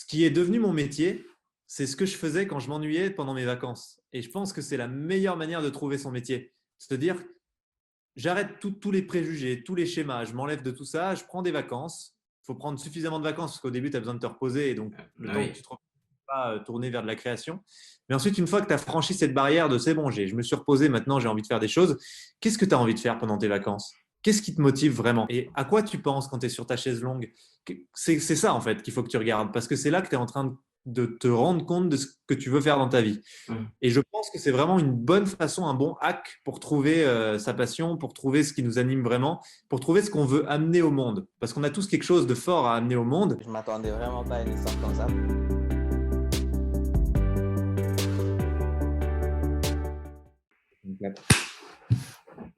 ce qui est devenu mon métier, c'est ce que je faisais quand je m'ennuyais pendant mes vacances. Et je pense que c'est la meilleure manière de trouver son métier. C'est-à-dire, j'arrête tous les préjugés, tous les schémas, je m'enlève de tout ça, je prends des vacances. Il faut prendre suffisamment de vacances parce qu'au début, tu as besoin de te reposer et donc le temps que Oui. tu te reposes pas tourner vers de la création. Mais ensuite, une fois que tu as franchi cette barrière de c'est bon, je me suis reposé, maintenant j'ai envie de faire des choses, qu'est-ce que tu as envie de faire pendant tes vacances? Qu'est-ce qui te motive vraiment? Et à quoi tu penses quand tu es sur ta chaise longue? C'est ça en fait qu'il faut que tu regardes parce que c'est là que tu es en train de te rendre compte de ce que tu veux faire dans ta vie. Mm. Et je pense que c'est vraiment une bonne façon, un bon hack pour trouver sa passion, pour trouver ce qui nous anime vraiment, pour trouver ce qu'on veut amener au monde. Parce qu'on a tous quelque chose de fort à amener au monde. Je m'attendais vraiment pas à une histoire comme ça.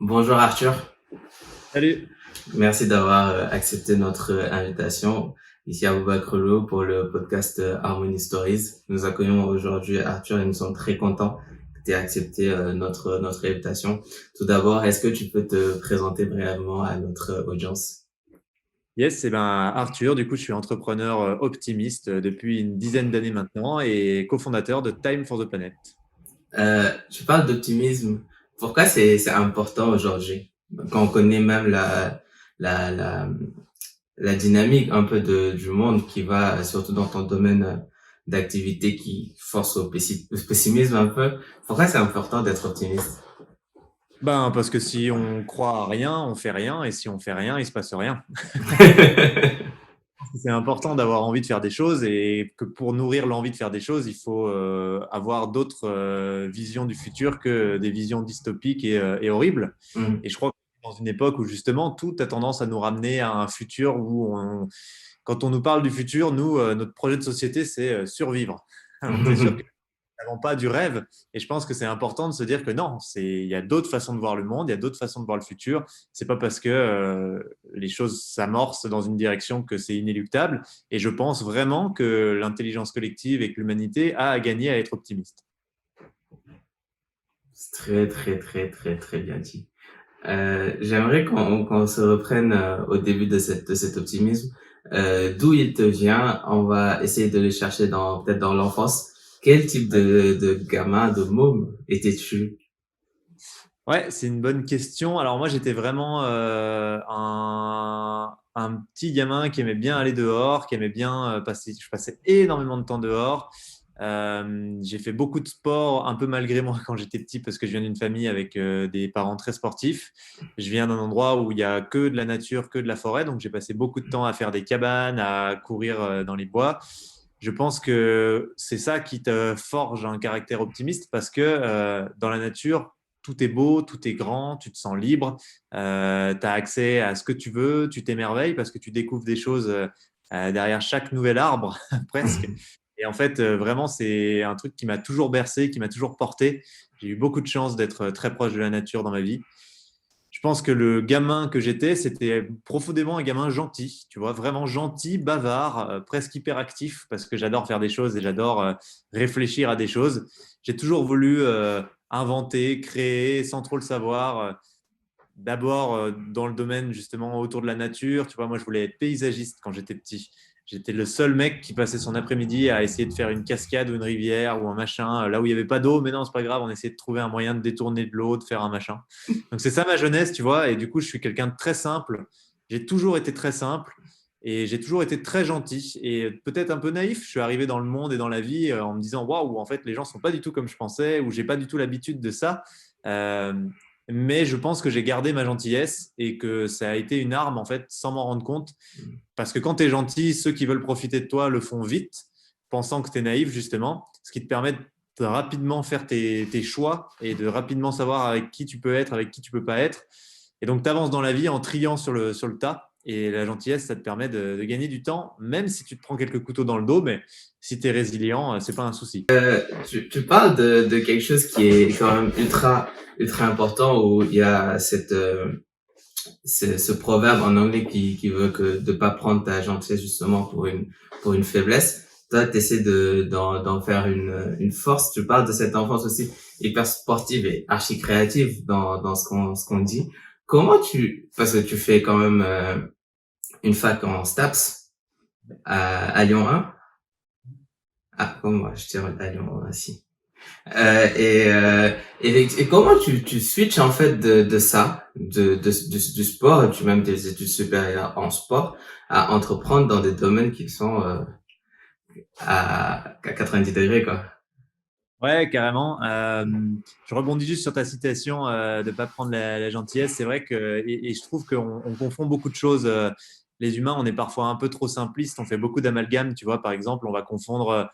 Bonjour Arthur, Salut. merci d'avoir accepté notre invitation ici à Boubakrelo pour le podcast Harmony Stories. Nous accueillons aujourd'hui Arthur et nous sommes très contents que tu aies accepté notre invitation. Tout d'abord, est-ce que tu peux te présenter brièvement à notre audience? Yes, c'est ben Arthur, du coup je suis entrepreneur optimiste depuis une dizaine d'années maintenant et cofondateur de Time for the Planet. Tu parles d'optimisme. Pourquoi c'est important aujourd'hui? Quand on connaît même la, la, la dynamique un peu du monde qui va, surtout dans ton domaine d'activité qui force au pessimisme un peu. Pourquoi c'est important d'être optimiste? Ben, parce que si on croit à rien, on fait rien, et si on fait rien, il se passe rien. C'est important d'avoir envie de faire des choses et que pour nourrir l'envie de faire des choses, il faut avoir d'autres visions du futur que des visions dystopiques et horribles. Mm, Et je crois que dans une époque où justement tout a tendance à nous ramener à un futur quand on nous parle du futur, nous, notre projet de société, c'est survivre. Alors, c'est sûr que nous n'avons pas du rêve. Et je pense que c'est important de se dire que non, il y a d'autres façons de voir le monde, il y a d'autres façons de voir le futur. C'est pas parce que les choses s'amorcent dans une direction que c'est inéluctable. Et je pense vraiment que l'intelligence collective et que l'humanité a à gagner à être optimiste. c'est très, très, très, très, très bien dit. J'aimerais qu'on se reprenne au début de cet optimisme. D'où il te vient? On va essayer de le chercher peut-être dans l'enfance. Quel type Ouais. de gamin, de môme étais-tu? Ouais, c'est une bonne question. Alors moi, j'étais vraiment un petit gamin qui aimait bien aller dehors, qui aimait bien passer. Je passais énormément de temps dehors. J'ai fait beaucoup de sport, un peu malgré moi quand j'étais petit, parce que je viens d'une famille avec des parents très sportifs. Je viens d'un endroit où il y a que de la nature, que de la forêt, donc j'ai passé beaucoup de temps à faire des cabanes, à courir dans les bois. Je pense que c'est ça qui te forge un caractère optimiste parce que dans la nature, tout est beau, tout est grand, tu te sens libre, tu as accès à ce que tu veux, tu t'émerveilles parce que tu découvres des choses derrière chaque nouvel arbre, presque. Et en fait, vraiment, c'est un truc qui m'a toujours bercé, qui m'a toujours porté. J'ai eu beaucoup de chance d'être très proche de la nature dans ma vie. Je pense que le gamin que j'étais, c'était profondément un gamin gentil, tu vois, vraiment gentil, bavard, presque hyperactif, parce que j'adore faire des choses et j'adore réfléchir à des choses. J'ai toujours voulu inventer, créer, sans trop le savoir. D'abord dans le domaine justement autour de la nature. Tu vois, moi, je voulais être paysagiste quand j'étais petit. J'étais le seul mec qui passait son après-midi à essayer de faire une cascade ou une rivière ou un machin là où il n'y avait pas d'eau. Mais non, c'est pas grave, on essayait de trouver un moyen de détourner de l'eau, de faire un machin. Donc, c'est ça ma jeunesse, tu vois. Et du coup, je suis quelqu'un de très simple. J'ai toujours été très simple et j'ai toujours été très gentil et peut-être un peu naïf. Je suis arrivé dans le monde et dans la vie en me disant waouh, en fait, les gens sont pas du tout comme je pensais ou j'ai pas du tout l'habitude de ça. Euh, mais je pense que j'ai gardé ma gentillesse et que ça a été une arme en fait sans m'en rendre compte. Parce que quand tu es gentil, ceux qui veulent profiter de toi le font vite, pensant que tu es naïf justement, ce qui te permet de rapidement faire tes choix et de rapidement savoir avec qui tu peux être, avec qui tu peux pas être. Et donc tu avances dans la vie en triant sur le tas. Et la gentillesse, ça te permet de gagner du temps, même si tu te prends quelques couteaux dans le dos, mais si tu es résilient, c'est pas un souci. Tu parles de quelque chose qui est quand même ultra important où il y a ce proverbe en anglais qui veut que de pas prendre ta gentillesse justement pour une faiblesse. Toi, t'essaies d'en faire une force. Tu parles de cette enfance aussi hyper sportive et archi créative dans ce qu'on dit. Parce que tu fais quand même une fac en STAPS à Lyon 1. Ah, comme moi, je tire à Lyon aussi. Euh, et, euh, et comment tu switches en fait de ça, du sport, et puis même des études supérieures en sport, à entreprendre dans des domaines qui sont à 90 degrés, quoi. Ouais, carrément. Je rebondis juste sur ta citation de ne pas prendre la gentillesse. C'est vrai que, et je trouve qu'on confond beaucoup de choses. Les humains, on est parfois un peu trop simplistes. On fait beaucoup d'amalgames. Tu vois, par exemple, on va confondre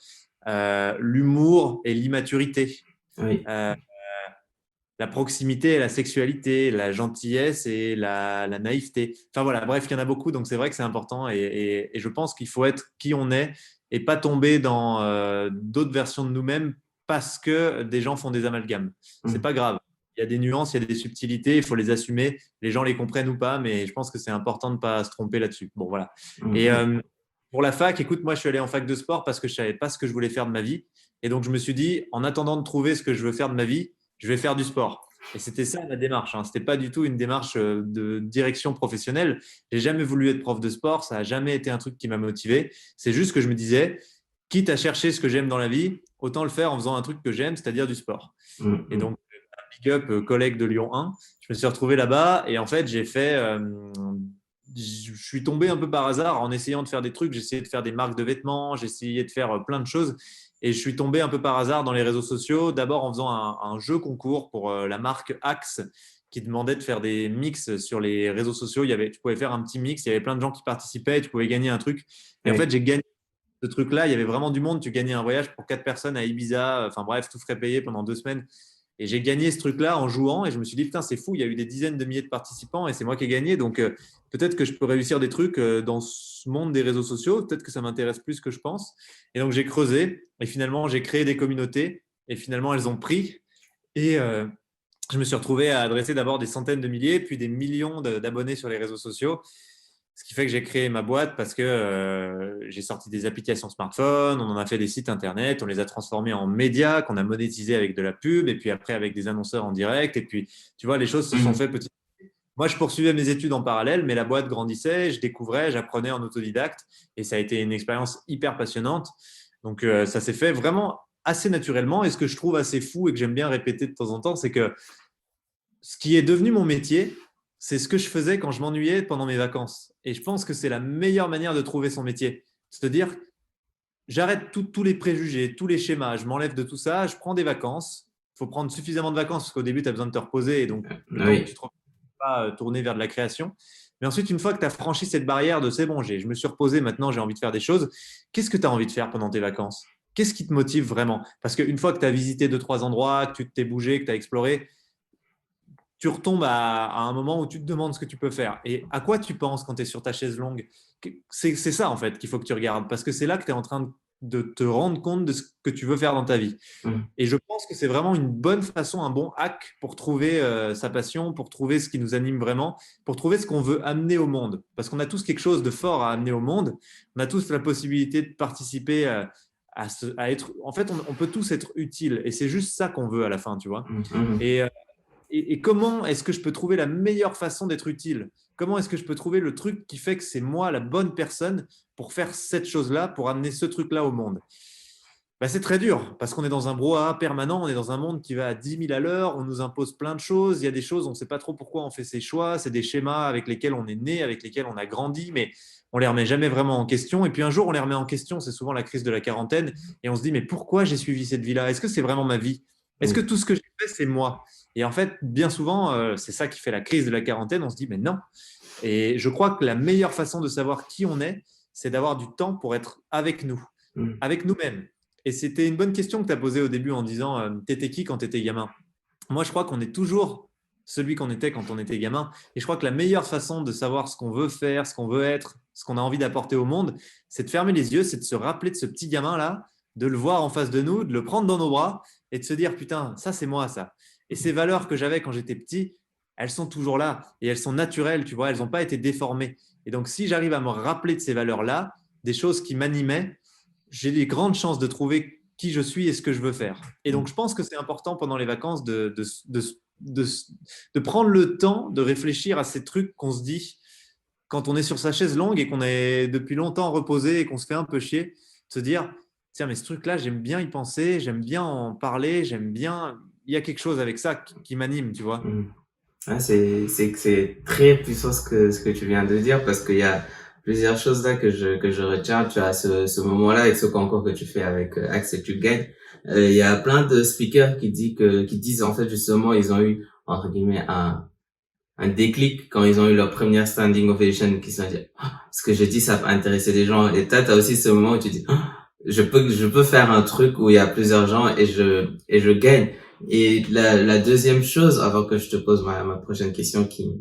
l'humour et l'immaturité, Oui. euh, la proximité et la sexualité, la gentillesse et la naïveté. Enfin voilà, bref, il y en a beaucoup. Donc c'est vrai que c'est important. Et je pense qu'il faut être qui on est et pas tomber dans d'autres versions de nous-mêmes parce que des gens font des amalgames. C'est Mm. pas grave. Il y a des nuances, il y a des subtilités, il faut les assumer. Les gens les comprennent ou pas, mais je pense que c'est important de ne pas se tromper là-dessus. Bon, voilà. Et Mm. pour la fac, écoute, moi, je suis allé en fac de sport parce que je ne savais pas ce que je voulais faire de ma vie. Et donc, je me suis dit, en attendant de trouver ce que je veux faire de ma vie, je vais faire du sport. Et c'était ça ma démarche. Hein. Ce n'était pas du tout une démarche de direction professionnelle. J'ai jamais voulu être prof de sport. Ça n'a jamais été un truc qui m'a motivé. C'est juste que je me disais, quitte à chercher ce que j'aime dans la vie, autant le faire en faisant un truc que j'aime, c'est-à-dire du sport. Mm. Et Mm. donc, big up collègue de Lyon 1, je me suis retrouvé là-bas et en fait, je suis tombé un peu par hasard en essayant de faire des trucs. J'ai essayé de faire des marques de vêtements, j'ai essayé de faire plein de choses. Et je suis tombé un peu par hasard dans les réseaux sociaux, d'abord en faisant un jeu concours pour la marque Axe qui demandait de faire des mix sur les réseaux sociaux. Tu pouvais faire un petit mix, il y avait plein de gens qui participaient, tu pouvais gagner un truc. Et en fait, Oui. j'ai gagné ce truc-là. Il y avait vraiment du monde. Tu gagnais un voyage pour 4 personnes à Ibiza. Enfin bref, tout frais payé pendant 2 semaines. Et j'ai gagné ce truc-là en jouant. Et je me suis dit, putain, c'est fou. Il y a eu des dizaines de milliers de participants et c'est moi qui ai gagné. Donc peut-être que je peux réussir des trucs dans ce monde des réseaux sociaux. Peut-être que ça m'intéresse plus que je pense. Et donc j'ai creusé. Et finalement, j'ai créé des communautés. Et finalement, elles ont pris. Et je me suis retrouvé à adresser d'abord des centaines de milliers, puis des millions d'abonnés sur les réseaux sociaux. Ce qui fait que j'ai créé ma boîte parce que j'ai sorti des applications smartphone, on en a fait des sites internet, on les a transformés en médias qu'on a monétisés avec de la pub et puis après avec des annonceurs en direct. Et puis, tu vois, les choses se sont Mm. fait petit. Moi, je poursuivais mes études en parallèle, mais la boîte grandissait, je découvrais, j'apprenais en autodidacte et ça a été une expérience hyper passionnante. Donc, ça s'est fait vraiment assez naturellement. Et ce que je trouve assez fou et que j'aime bien répéter de temps en temps, c'est que ce qui est devenu mon métier, c'est ce que je faisais quand je m'ennuyais pendant mes vacances. Et je pense que c'est la meilleure manière de trouver son métier. C'est-à-dire, j'arrête tous les préjugés, tous les schémas, je m'enlève de tout ça, je prends des vacances. Il faut prendre suffisamment de vacances parce qu'au début, tu as besoin de te reposer et donc le temps que tu Oui. te reposes pas tourner vers de la création. Mais ensuite, une fois que tu as franchi cette barrière de c'est bon, je me suis reposé, maintenant j'ai envie de faire des choses, qu'est-ce que tu as envie de faire pendant tes vacances? Qu'est-ce qui te motive vraiment? Parce qu'une fois que tu as visité 2, 3 endroits, que tu t'es bougé, que tu as exploré, tu retombes à un moment où tu te demandes ce que tu peux faire. Et à quoi tu penses quand tu es sur ta chaise longue? C'est ça, en fait, qu'il faut que tu regardes, parce que c'est là que tu es en train de te rendre compte de ce que tu veux faire dans ta vie. Mm. Et je pense que c'est vraiment une bonne façon, un bon hack pour trouver sa passion, pour trouver ce qui nous anime vraiment, pour trouver ce qu'on veut amener au monde. Parce qu'on a tous quelque chose de fort à amener au monde. On a tous la possibilité de participer à être. En fait, on peut tous être utiles. Et c'est juste ça qu'on veut à la fin, tu vois. Mm. Mm. Et et comment est-ce que je peux trouver la meilleure façon d'être utile? Comment est-ce que je peux trouver le truc qui fait que c'est moi la bonne personne pour faire cette chose-là, pour amener ce truc-là au monde? Ben, c'est très dur parce qu'on est dans un brouhaha permanent, on est dans un monde qui va à 10 000 à l'heure, on nous impose plein de choses, il y a des choses, on ne sait pas trop pourquoi on fait ces choix, c'est des schémas avec lesquels on est né, avec lesquels on a grandi, mais on ne les remet jamais vraiment en question. Et puis un jour, on les remet en question, c'est souvent la crise de la quarantaine, et on se dit, mais pourquoi j'ai suivi cette vie-là? Est-ce que c'est vraiment ma vie? Est-ce que Oui. tout ce que j'ai fait, c'est moi? Et en fait, bien souvent, c'est ça qui fait la crise de la quarantaine, on se dit, mais non. Et je crois que la meilleure façon de savoir qui on est, c'est d'avoir du temps pour être avec nous, Mm. avec nous-mêmes. Et c'était une bonne question que tu as posée au début en disant t'étais qui quand tu étais gamin? Moi, je crois qu'on est toujours celui qu'on était quand on était gamin. Et je crois que la meilleure façon de savoir ce qu'on veut faire, ce qu'on veut être, ce qu'on a envie d'apporter au monde, c'est de fermer les yeux, c'est de se rappeler de ce petit gamin-là, de le voir en face de nous, de le prendre dans nos bras et de se dire putain, ça, c'est moi, ça. Et ces valeurs que j'avais quand j'étais petit, elles sont toujours là et elles sont naturelles, tu vois, elles n'ont pas été déformées. Et donc, si j'arrive à me rappeler de ces valeurs-là, des choses qui m'animaient, j'ai des grandes chances de trouver qui je suis et ce que je veux faire. Et donc, je pense que c'est important pendant les vacances de prendre le temps de réfléchir à ces trucs qu'on se dit quand on est sur sa chaise longue et qu'on est depuis longtemps reposé et qu'on se fait un peu chier, de se dire tiens, mais ce truc-là, j'aime bien y penser, j'aime bien en parler, il y a quelque chose avec ça qui m'anime, tu vois. Mm. Ah, c'est très puissant ce que tu viens de dire parce qu'il y a plusieurs choses là que je retiens. Tu as ce moment-là avec ce concours que tu fais avec Axe et tu gagnes. Il y a plein de speakers qui disent en fait justement ils ont eu entre guillemets un déclic quand ils ont eu leur première standing ovation qui se sont dit ah, ce que je dis ça peut intéresser des gens. Et t'as aussi ce moment où tu dis ah, je peux faire un truc où il y a plusieurs gens et je gagne. Et la deuxième chose, avant que je te pose ma prochaine question qui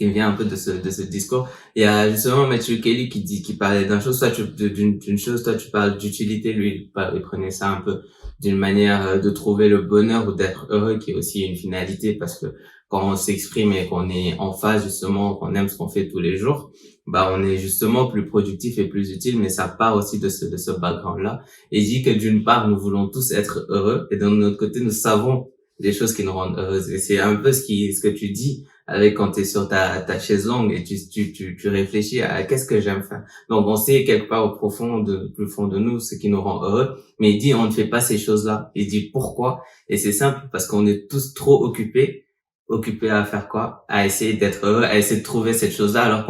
me vient un peu de ce discours, il y a justement Matthew Kelly qui parlait d'une chose, d'une chose, toi tu parles d'utilité, lui il prenait ça un peu d'une manière de trouver le bonheur ou d'être heureux, qui est aussi une finalité, parce que quand on s'exprime et qu'on est en phase justement, qu'on aime ce qu'on fait tous les jours, bah on est justement plus productif et plus utile, mais ça part aussi de ce background-là. Et il dit que d'une part, nous voulons tous être heureux, et d'un autre côté, nous savons les choses qui nous rendent heureux. Et c'est un peu ce que tu dis avec quand tu es sur ta chaise longue et tu réfléchis à qu'est-ce que j'aime faire. Donc on sait quelque part au plus fond de nous ce qui nous rend heureux, mais il dit on ne fait pas ces choses-là. Il dit pourquoi? Et c'est simple parce qu'on est tous trop occupés à faire quoi? À essayer d'être heureux, à essayer de trouver cette chose-là alors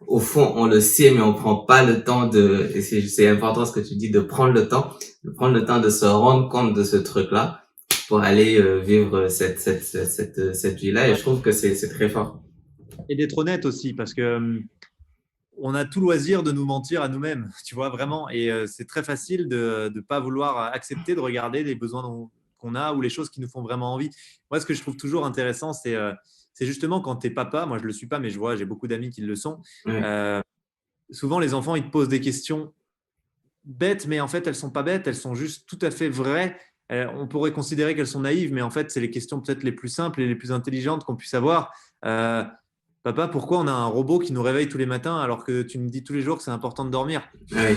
au fond on le sait mais on prend pas le temps et c'est important ce que tu dis de prendre le temps de se rendre compte de ce truc-là pour aller vivre cette vie-là, et je trouve que c'est très fort. Et d'être honnête aussi, parce que on a tout loisir de nous mentir à nous-mêmes, tu vois, vraiment. Et c'est très facile de ne pas vouloir accepter de regarder les besoins qu'on a ou les choses qui nous font vraiment envie. Moi, ce que je trouve toujours intéressant, c'est justement quand tu es papa, moi je ne le suis pas, mais je vois, j'ai beaucoup d'amis qui le sont. Ouais, Souvent, les enfants, ils te posent des questions bêtes, mais en fait, elles sont pas bêtes, elles sont juste tout à fait vraies. On pourrait considérer qu'elles sont naïves, mais en fait, c'est les questions peut-être les plus simples et les plus intelligentes qu'on puisse avoir. Euh, Papa, pourquoi on a un robot qui nous réveille tous les matins alors que tu me dis tous les jours que c'est important de dormir? ouais.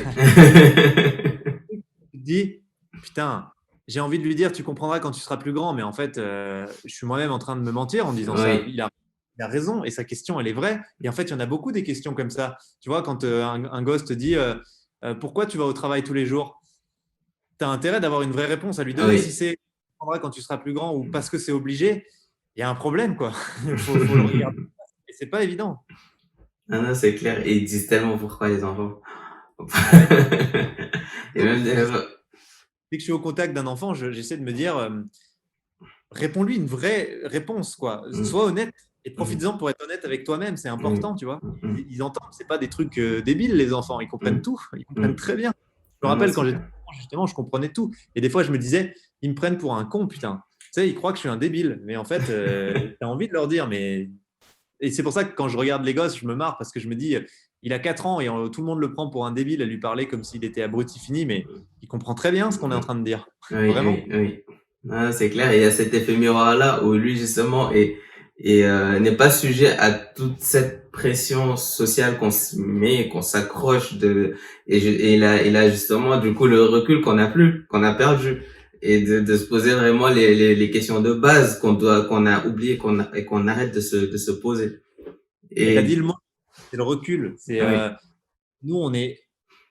Tu te dis, putain, j'ai envie de lui dire, tu comprendras quand tu seras plus grand, mais en fait, je suis moi-même en train de me mentir en disant ça. Oui, Il a raison et sa question, elle est vraie. Et en fait, il y en a beaucoup des questions comme ça. Tu vois, quand un gosse te dit, pourquoi tu vas au travail tous les jours? Tu as intérêt d'avoir une vraie réponse à lui donner. Si oui. c'est tu comprendras quand tu seras plus grand ou parce que c'est obligé, il y a un problème, quoi. Faut le regarder. Et c'est pas évident. Ah non, c'est clair. Et ils disent tellement pourquoi les enfants. Ah ouais. Et même des Dès que je suis au contact d'un enfant, j'essaie de me dire, réponds-lui une vraie réponse, quoi. Sois honnête et profites-en pour être honnête avec toi-même. C'est important, tu vois. Ils entendent, c'est pas des trucs débiles, les enfants. Ils comprennent tout. Ils comprennent très bien. Je me Ah non, rappelle c'est quand j'étais clair. enfant, justement, je comprenais tout. Et des fois, je me disais, ils me prennent pour un con, putain. Tu sais, ils croient que je suis un débile. Mais en fait, tu as envie de leur dire, mais et c'est pour ça que quand je regarde les gosses, je me marre parce que je me dis, il a 4 ans et tout le monde le prend pour un débile à lui parler comme s'il était abruti fini, mais il comprend très bien ce qu'on est en train de dire. Oui, Vraiment. oui, oui. Ah, c'est clair. Et il y a cet effet miroir-là où lui, justement, n'est pas sujet à toute cette pression sociale qu'on se met, qu'on s'accroche et il a justement, du coup, le recul qu'on a perdu. Et de se poser vraiment les questions de base qu'on a oublié, et qu'on arrête de se poser. Et tu as Et, dit le mot, c'est le recul. oui, Nous, on est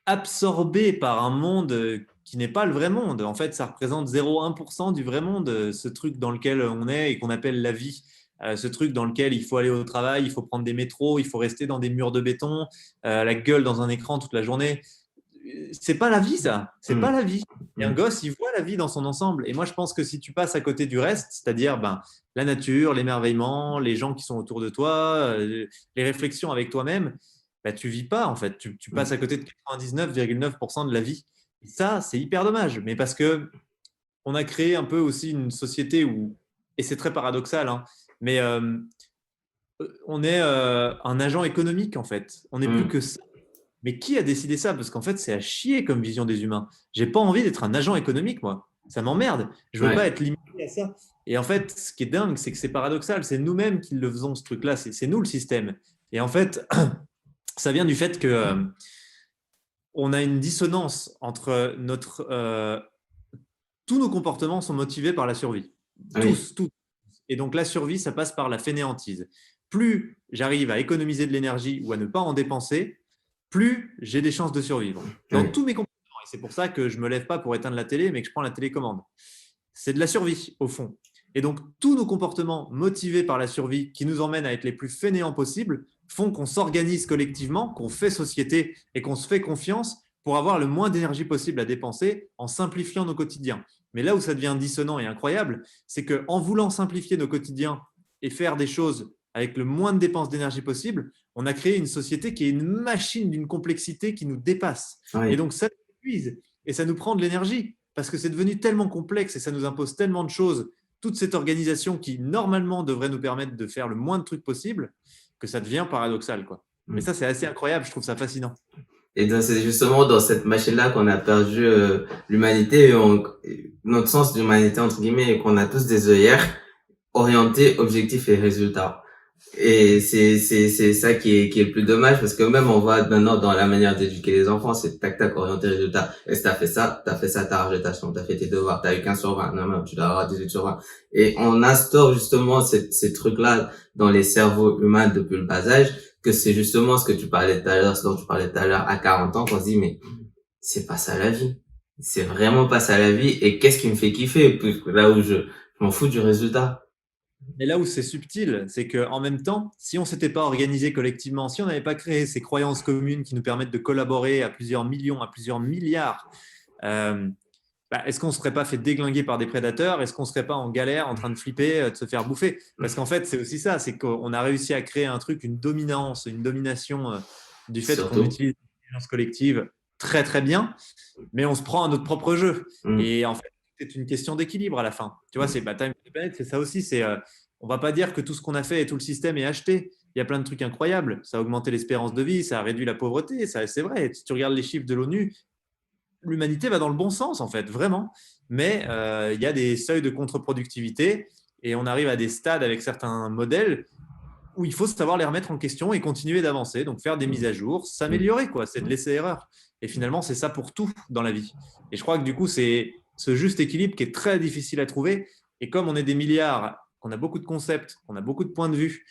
absorbé par un monde qui n'est pas le vrai monde. En fait, ça représente 0,1% du vrai monde, ce truc dans lequel on est et qu'on appelle la vie. Ce truc dans lequel il faut aller au travail, il faut prendre des métros, il faut rester dans des murs de béton, la gueule dans un écran toute la journée. C'est pas la vie, ça. C'est pas hum, la vie. Et un hum, gosse, il voit la vie dans son ensemble. Et moi, je pense que si tu passes à côté du reste, c'est-à-dire la nature, l'émerveillement, les gens qui sont autour de toi, les réflexions avec toi-même, tu vis pas, en fait. Tu passes à côté de 99,9% de la vie. Et ça, c'est hyper dommage. Mais parce que on a créé un peu aussi une société où, et c'est très paradoxal, hein, mais on est un agent économique, en fait. On n'est plus hum, que ça. Mais qui a décidé ça? Parce qu'en fait, c'est à chier comme vision des humains. J'ai pas envie d'être un agent économique, moi. Ça m'emmerde. Je veux pas ouais, être limité à ça. Et en fait, ce qui est dingue, c'est que c'est paradoxal. C'est nous-mêmes qui le faisons, ce truc-là. C'est nous le système. Et en fait, ça vient du fait que on a une dissonance entre tous nos comportements sont motivés par la survie. oui, Tous, tous. Et donc la survie, ça passe par la fainéantise. Plus j'arrive à économiser de l'énergie ou à ne pas en dépenser, plus j'ai des chances de survivre. Dans oui, tous mes comportements. Et c'est pour ça que je ne me lève pas pour éteindre la télé, mais que je prends la télécommande. C'est de la survie, au fond. Et donc, tous nos comportements motivés par la survie, qui nous emmènent à être les plus fainéants possibles, font qu'on s'organise collectivement, qu'on fait société et qu'on se fait confiance pour avoir le moins d'énergie possible à dépenser en simplifiant nos quotidiens. Mais là où ça devient dissonant et incroyable, c'est qu'en voulant simplifier nos quotidiens et faire des choses avec le moins de dépenses d'énergie possible, on a créé une société qui est une machine d'une complexité qui nous dépasse. Oui. Et donc, ça nous épuise et ça nous prend de l'énergie parce que c'est devenu tellement complexe et ça nous impose tellement de choses, toute cette organisation qui, normalement, devrait nous permettre de faire le moins de trucs possible, que ça devient paradoxal, quoi. Mais ça, c'est assez incroyable, je trouve ça fascinant. Et c'est justement dans cette machine-là qu'on a perdu l'humanité, notre sens d'humanité, entre guillemets, et qu'on a tous des œillères orientés objectifs et résultats. Et c'est ça qui est le plus dommage, parce que même on voit maintenant dans la manière d'éduquer les enfants, c'est tac tac orienté résultat. Est-ce que t'as fait ça, t'as rangé ta chambre, t'as fait tes devoirs, t'as eu 15 sur 20, non, non, tu dois avoir 18 sur 20. Et on instaure justement ces trucs-là dans les cerveaux humains depuis le bas âge, que c'est justement ce que tu parlais tout à l'heure, ce dont tu parlais tout à l'heure à 40 ans, qu'on se dit, mais c'est pas ça la vie. C'est vraiment pas ça la vie. Et qu'est-ce qui me fait kiffer? Là où je m'en fous du résultat. Et là où c'est subtil, c'est qu'en même temps, si on ne s'était pas organisé collectivement, si on n'avait pas créé ces croyances communes qui nous permettent de collaborer à plusieurs millions, à plusieurs milliards, est-ce qu'on ne serait pas fait déglinguer par des prédateurs? Est-ce qu'on ne serait pas en galère, en train de flipper, de se faire bouffer? Parce qu'en fait, c'est aussi ça, c'est qu'on a réussi à créer un truc, une dominance, une domination du fait qu'on utilise l'intelligence collective très très bien, mais on se prend à notre propre jeu. Et en fait, c'est une question d'équilibre à la fin. Tu vois, c'est Time to Planet, c'est ça aussi. On ne va pas dire que tout ce qu'on a fait et tout le système est acheté. Il y a plein de trucs incroyables. Ça a augmenté l'espérance de vie, ça a réduit la pauvreté. C'est vrai. Si tu regardes les chiffres de l'ONU, l'humanité va dans le bon sens, en fait, vraiment. Mais il y a des seuils de contre-productivité et on arrive à des stades avec certains modèles où il faut savoir les remettre en question et continuer d'avancer. Donc, faire des mises à jour, s'améliorer, quoi. C'est de l'essai-erreur. Et finalement, c'est ça pour tout dans la vie. Et je crois que du coup, c'est ce juste équilibre qui est très difficile à trouver. Et comme on est des milliards, qu'on a beaucoup de concepts, qu'on a beaucoup de points de vue,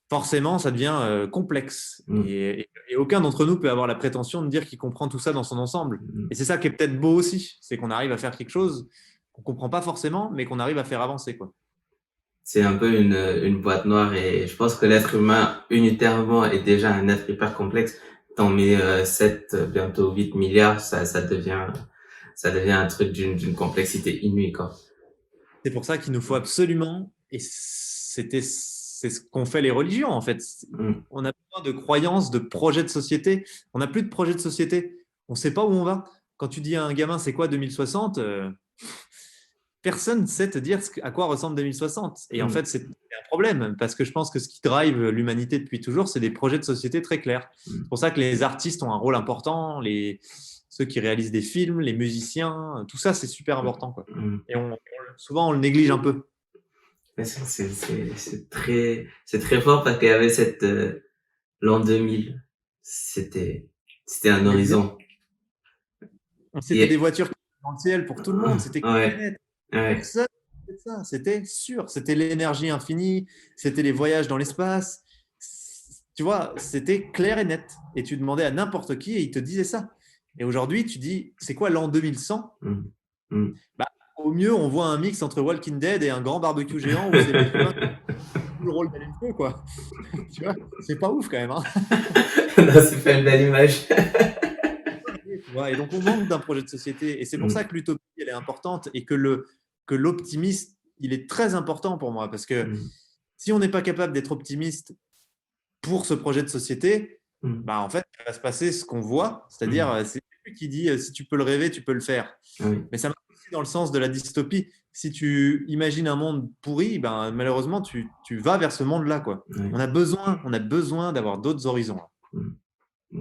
forcément, ça devient complexe. Et aucun d'entre nous peut avoir la prétention de dire qu'il comprend tout ça dans son ensemble. Et c'est ça qui est peut-être beau aussi, c'est qu'on arrive à faire quelque chose qu'on ne comprend pas forcément, mais qu'on arrive à faire avancer, quoi. C'est un peu une boîte noire, et je pense que l'être humain, unitairement, est déjà un être hyper complexe. Dans mes 7, bientôt 8 milliards, ça devient un truc d'une complexité inouïe, quoi. C'est pour ça qu'il nous faut absolument, et c'est ce qu'ont fait les religions, en fait. On a besoin de croyances, de projets de société. On n'a plus de projet de société. On ne sait pas où on va. Quand tu dis à un gamin, c'est quoi 2060 personne ne sait te dire à quoi ressemble 2060. Et en fait, c'est un problème, parce que je pense que ce qui drive l'humanité depuis toujours, c'est des projets de société très clairs. C'est pour ça que les artistes ont un rôle important, ceux qui réalisent des films, les musiciens, tout ça, c'est super important, quoi. Et souvent, on le néglige un peu. C'est très fort, parce qu'il y avait l'an 2000. C'était un horizon. C'était des voitures qui étaient dans le ciel pour tout le monde. C'était c'était sûr. C'était l'énergie infinie. C'était les voyages dans l'espace. Tu vois, c'était clair et net. Et tu demandais à n'importe qui et il te disait ça. Et aujourd'hui, tu dis, c'est quoi l'an 2100 ? Au mieux, on voit un mix entre Walking Dead et un grand barbecue géant où c'est le rôle d'aller le feu, quoi. Tu vois, c'est pas ouf quand même. Hein. Non, c'est pas une belle image. Et donc, on manque d'un projet de société. Et c'est pour ça que l'utopie, elle est importante, et que l'optimisme, il est très important pour moi. Parce que si on n'est pas capable d'être optimiste pour ce projet de société, en fait, il va se passer ce qu'on voit. C'est-à-dire, c'est lui qui dit si tu peux le rêver, tu peux le faire. Mais ça marche aussi dans le sens de la dystopie. Si tu imagines un monde pourri, malheureusement, tu vas vers ce monde-là, quoi. On a besoin d'avoir d'autres horizons.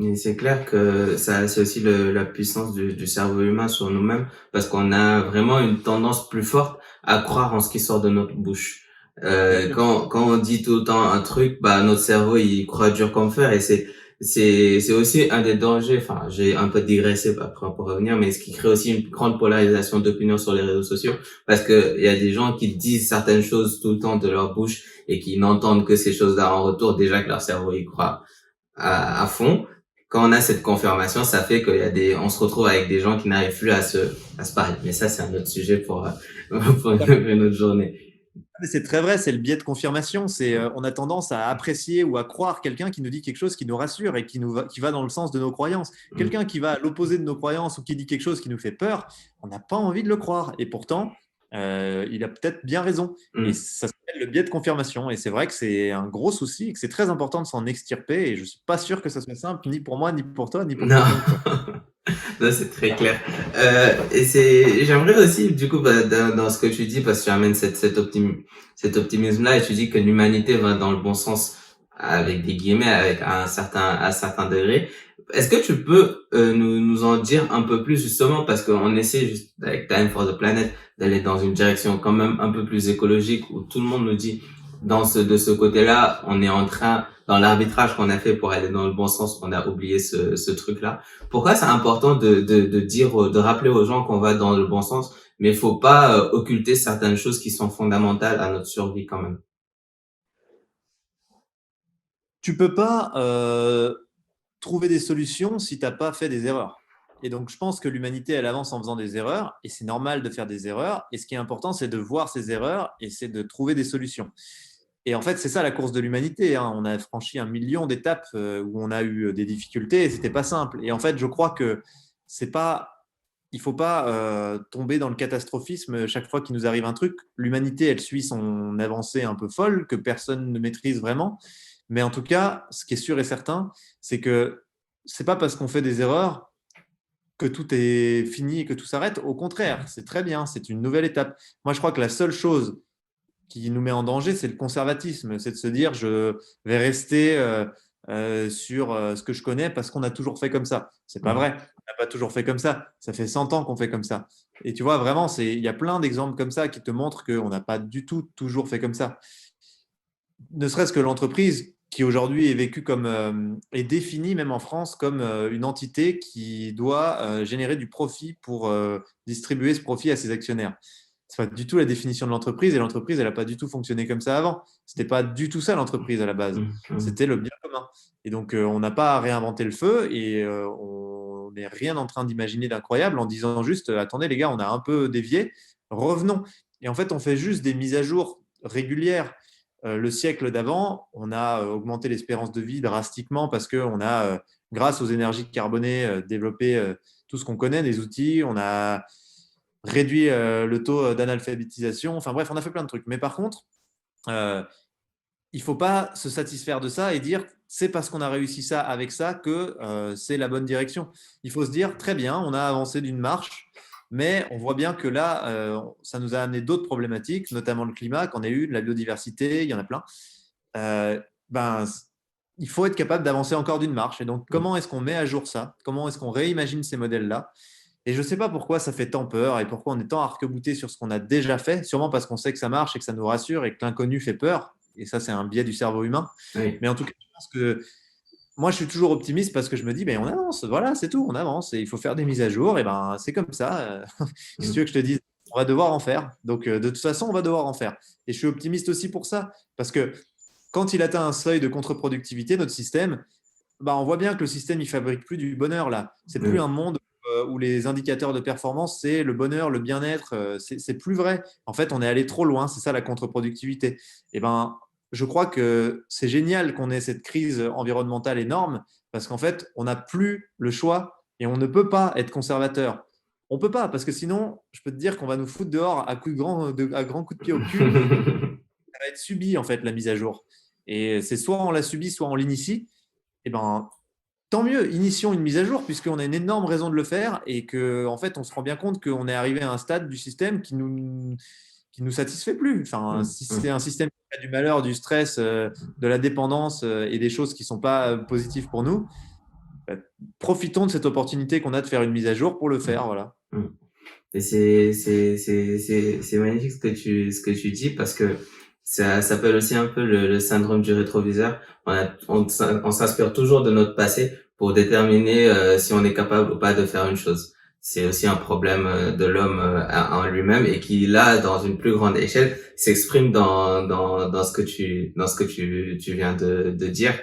Et c'est clair que c'est aussi la puissance du cerveau humain sur nous-mêmes, parce qu'on a vraiment une tendance plus forte à croire en ce qui sort de notre bouche. Quand on dit tout le temps un truc, notre cerveau, il croit dur comme fer, et c'est aussi un des dangers. Enfin, j'ai un peu digressé après pour revenir, mais ce qui crée aussi une grande polarisation d'opinion sur les réseaux sociaux, parce que il y a des gens qui disent certaines choses tout le temps de leur bouche et qui n'entendent que ces choses-là en retour, déjà que leur cerveau y croit à fond. quand on a cette confirmation, ça fait on se retrouve avec des gens qui n'arrivent plus à se parler. Mais ça, c'est un autre sujet pour, pour une autre journée. C'est très vrai, c'est le biais de confirmation. On a tendance à apprécier ou à croire quelqu'un qui nous dit quelque chose qui nous rassure et qui va dans le sens de nos croyances. Quelqu'un qui va à l'opposé de nos croyances ou qui dit quelque chose qui nous fait peur, on n'a pas envie de le croire. Et pourtant, il a peut-être bien raison. Et ça s'appelle le biais de confirmation. Et c'est vrai que c'est un gros souci et que c'est très important de s'en extirper. Et je ne suis pas sûr que ça soit simple, ni pour moi, ni pour toi, ni pour Non. toi. Non, c'est très clair. J'aimerais aussi, du coup, dans ce que tu dis, parce que tu amènes cet optimisme-là et tu dis que l'humanité va dans le bon sens, avec des guillemets, à un certain degré. Est-ce que tu peux nous en dire un peu plus, justement, parce qu'on essaie juste avec Time for the Planet d'aller dans une direction quand même un peu plus écologique, où tout le monde nous dit de ce côté-là, on est en train, dans l'arbitrage qu'on a fait pour aller dans le bon sens, on a oublié ce truc-là. Pourquoi c'est important de rappeler aux gens qu'on va dans le bon sens, mais il faut pas occulter certaines choses qui sont fondamentales à notre survie quand même. Tu peux pas trouver des solutions si tu n'as pas fait des erreurs. Et donc, je pense que l'humanité, elle avance en faisant des erreurs, et c'est normal de faire des erreurs. Et ce qui est important, c'est de voir ces erreurs et c'est de trouver des solutions. Et en fait, c'est ça la course de l'humanité. Hein. On a franchi 1 million d'étapes où on a eu des difficultés et c'était pas simple. Et en fait, je crois que il faut pas tomber dans le catastrophisme chaque fois qu'il nous arrive un truc. L'humanité, elle suit son avancée un peu folle que personne ne maîtrise vraiment. Mais en tout cas, ce qui est sûr et certain, c'est que c'est pas parce qu'on fait des erreurs que tout est fini et que tout s'arrête. Au contraire, c'est très bien, c'est une nouvelle étape. Moi, je crois que la seule chose qui nous met en danger, c'est le conservatisme. C'est de se dire, je vais rester sur ce que je connais parce qu'on a toujours fait comme ça. C'est pas vrai. On n'a pas toujours fait comme ça. Ça fait 100 ans qu'on fait comme ça. Et tu vois, vraiment, il y a plein d'exemples comme ça qui te montrent qu'on n'a pas du tout toujours fait comme ça. Ne serait-ce que l'entreprise qui aujourd'hui est vécue comme est définie même en France comme une entité qui doit générer du profit pour distribuer ce profit à ses actionnaire. C'est pas du tout la définition de l'entreprise et l'entreprise, elle n'a pas du tout fonctionné comme ça avant. C'était pas du tout ça l'entreprise à la base. C'était le bien commun. Et donc, on n'a pas à réinventer le feu et on n'est rien en train d'imaginer d'incroyable en disant juste attendez les gars, on a un peu dévié, revenons. Et en fait, on fait juste des mises à jour régulières. Le siècle d'avant, on a augmenté l'espérance de vie drastiquement parce qu'on a, grâce aux énergies carbonées, développé tout ce qu'on connaît, des outils. On a réduit le taux d'analphabétisation. Enfin bref, on a fait plein de trucs. Mais par contre, il ne faut pas se satisfaire de ça et dire c'est parce qu'on a réussi ça avec ça que c'est la bonne direction. Il faut se dire très bien, on a avancé d'une marche, mais on voit bien que là, ça nous a amené d'autres problématiques, notamment le climat qu'on a eu, de la biodiversité, il y en a plein. Il faut être capable d'avancer encore d'une marche. Et donc, comment est-ce qu'on met à jour ça? Comment est-ce qu'on réimagine ces modèles-là? Et je ne sais pas pourquoi ça fait tant peur et pourquoi on est tant arc-bouté sur ce qu'on a déjà fait, sûrement parce qu'on sait que ça marche et que ça nous rassure et que l'inconnu fait peur. Et ça, c'est un biais du cerveau humain. Oui. Mais en tout cas, je pense que moi, je suis toujours optimiste parce que je me dis, on avance, voilà, c'est tout, on avance. Et il faut faire des mises à jour. Et c'est comme ça. Si tu veux que je te dise, on va devoir en faire. Donc, de toute façon, on va devoir en faire. Et je suis optimiste aussi pour ça. Parce que quand il atteint un seuil de contre-productivité, notre système, on voit bien que le système, il fabrique plus du bonheur là. C'est plus un monde où les indicateurs de performance, c'est le bonheur, le bien-être. C'est plus vrai. En fait, on est allé trop loin. C'est ça la contre-productivité. Et je crois que c'est génial qu'on ait cette crise environnementale énorme parce qu'en fait, on n'a plus le choix et on ne peut pas être conservateur. On ne peut pas parce que sinon, je peux te dire qu'on va nous foutre dehors à grands coups de pied au cul. Ça va être subi en fait la mise à jour. Et c'est soit on la subit, soit on l'initie. Tant mieux, initions une mise à jour puisqu'on a une énorme raison de le faire et qu'en fait, on se rend bien compte qu'on est arrivé à un stade du système qui nous satisfait plus. Enfin, si c'est un système qui a du malheur, du stress, de la dépendance et des choses qui ne sont pas positives pour nous, profitons de cette opportunité qu'on a de faire une mise à jour pour le faire. Voilà. Et c'est magnifique ce que tu dis parce que ça s'appelle aussi un peu le syndrome du rétroviseur. On s'inspire toujours de notre passé pour déterminer si on est capable ou pas de faire une chose. C'est aussi un problème de l'homme en lui-même et qui là, dans une plus grande échelle, s'exprime dans ce que tu viens de dire.